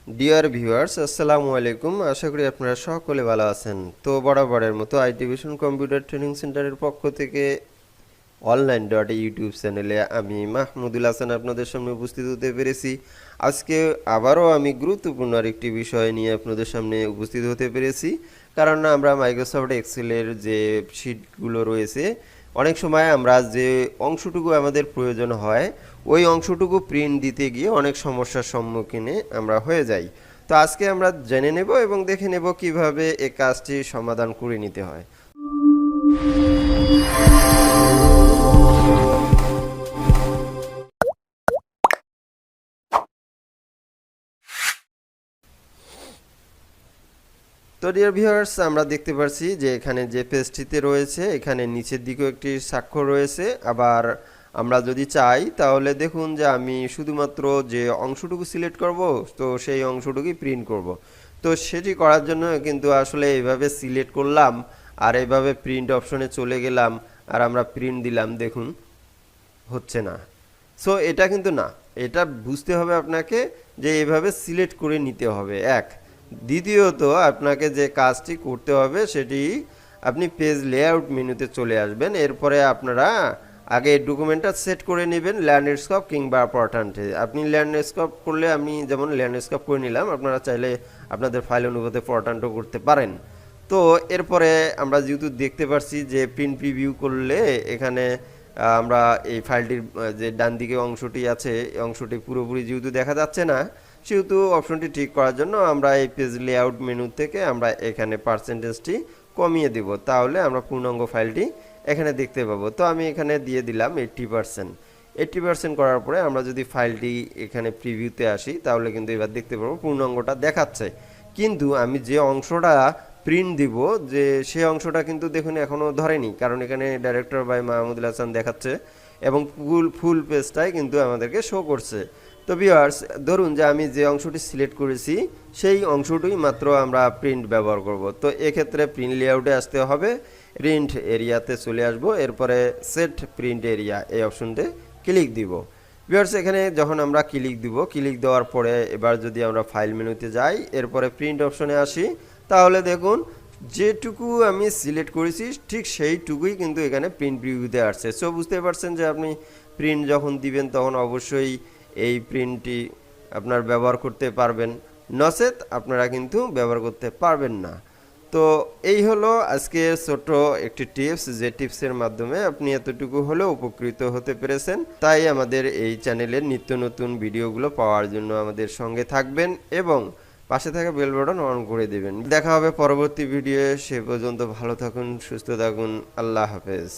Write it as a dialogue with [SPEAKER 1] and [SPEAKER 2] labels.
[SPEAKER 1] Dear viewers, আসসালামু আলাইকুম। আশা করি আপনারা সকলে ভালো আছেন। তো বরাবরের মতো আইটি ভিশন কম্পিউটার ট্রেনিং সেন্টারের পক্ষ থেকে অনলাইন ডট ইউটিউব চ্যানেলে আমি মাহমুদুল হাসান আপনাদের সামনে উপস্থিত হতে পেরেছি। আজকে আবারও আমি গুরুত্বপূর্ণ আরেকটি বিষয় নিয়ে আপনাদের সামনে উপস্থিত হতে পেরেছি। কারণ আমরা মাইক্রোসফট এক্সেলের যে শিটগুলো রয়েছে, অনেক সময় আমরা যে অংশটুকু আমাদের প্রয়োজন হয় ওই অংশটুকু প্রিন্ট দিতে গিয়ে অনেক সমস্যার সম্মুখীনে আমরা হয়ে যাই। তো আজকে আমরা জেনে নেব এবং দেখে নেব কিভাবে এই কাজটি সমাধান করে নিতে হয়। তো ডিয়ার ভিউয়ার্স, আমরা দেখতে পাচ্ছি যে এখানে যে পেজটিতে রয়েছে এখানে নিচের দিকেও একটি স্বাক্ষর রয়েছে। আবার আমরা যদি চাই তাহলে দেখুন যে আমি শুধুমাত্র যে অংশটুকু সিলেক্ট করব, তো সেই অংশটুকুই প্রিন্ট করব। তো সেটি করার জন্য কিন্তু আসলে এইভাবে সিলেক্ট করলাম আর এইভাবে প্রিন্ট অপশনে চলে গেলাম আর আমরা প্রিন্ট দিলাম, দেখুন হচ্ছে না। সো এটা কিন্তু না, এটা বুঝতে হবে আপনাকে যে এভাবে সিলেক্ট করে নিতে হবে এক। দ্বিতীয়ত আপনাকে যে কাজটি করতে হবে সেটি আপনি পেজ লেআউট মেনুতে চলে আসবেন। এরপরে আপনারা আগে ডকুমেন্টটা সেট করে নেবেন ল্যান্ডস্কেপ কিংবা পর্ট্রেটে। আপনি ল্যান্ডস্কেপ করলে আমি যেমন ল্যান্ডস্কেপ করে নিলাম, আপনারা চাইলে আপনাদের ফাইল অনুপাতে পর্ট্রেটও করতে পারেন। তো এরপরে আমরা যেহেতু দেখতে পাচ্ছি যে প্রিন্ট প্রিভিউ করলে এখানে আমরা এই ফাইলটির যে ডান দিকে অংশটি আছে এই অংশটি পুরোপুরি যেহেতু দেখা যাচ্ছে না, সেহেতু অপশনটি ঠিক করার জন্য আমরা এই পেজ লেআউট মেনু থেকে আমরা এখানে পার্সেন্টেজটি কমিয়ে দেব, তাহলে আমরা পূর্ণাঙ্গ ফাইলটি এখানে দেখতে পাবো। তো আমি এখানে দিয়ে দিলাম 80%। 80% করার পরে আমরা যদি ফাইলটি এখানে প্রিভিউতে আসি তাহলে কিন্তু এবার দেখতে পাবো পূর্ণাঙ্গটা দেখাচ্ছে। কিন্তু আমি যে অংশটা প্রিন্ট দিব যে সে অংশটা কিন্তু দেখুন এখনও ধরেনি, কারণ এখানে ডাইরেক্টর বাই মাহমুদুল হাসান দেখাচ্ছে এবং ফুল পেজটাই কিন্তু আমাদেরকে শো করছে। তো ভিউয়ার্স, ধরুন যে আমি যে অংশটি সিলেক্ট করেছি সেই অংশটুই মাত্র আমরা প্রিন্ট ব্যবহার করব। তো এক্ষেত্রে প্রিন্ট লেআউটে আসতে হবে, প্রিন্ট এরিয়াতে চলে আসব, এরপরে সেট প্রিন্ট এরিয়া এই অপশনতে ক্লিক দিব। ভিউয়ার্স, এখানে যখন আমরা ক্লিক দিব, ক্লিক দেওয়ার পরে এবার যদি আমরা ফাইল মেনুতে যাই, এরপরে প্রিন্ট অপশনে আসি, তাহলে দেখুন যেটুকু আমি সিলেক্ট করেছি ঠিক সেইটুকুই কিন্তু এখানে প্রিন্ট প্রিভিউতে আসছে। সো বুঝতে পারছেন যে আপনি প্রিন্ট যখন দিবেন তখন অবশ্যই এই প্রিন্টটি আপনার ব্যবহার করতে পারবেন, নচেত আপনারা কিন্তু ব্যবহার করতে পারবেন না। তো এই হলো আজকের ছোট একটি টিপস, যে টিপসের মাধ্যমে আপনি এতটুকু হলেও উপকৃত হতে পেরেছেন। তাই আমাদের এই চ্যানেলের নিত্য নতুন ভিডিওগুলো পাওয়ার জন্য আমাদের সঙ্গে থাকবেন এবং পাশে থাকা বেল বাটন অন করে দেবেন। দেখা হবে পরবর্তী ভিডিও। সে পর্যন্ত ভালো থাকুন, সুস্থ থাকুন। আল্লাহ হাফেজ।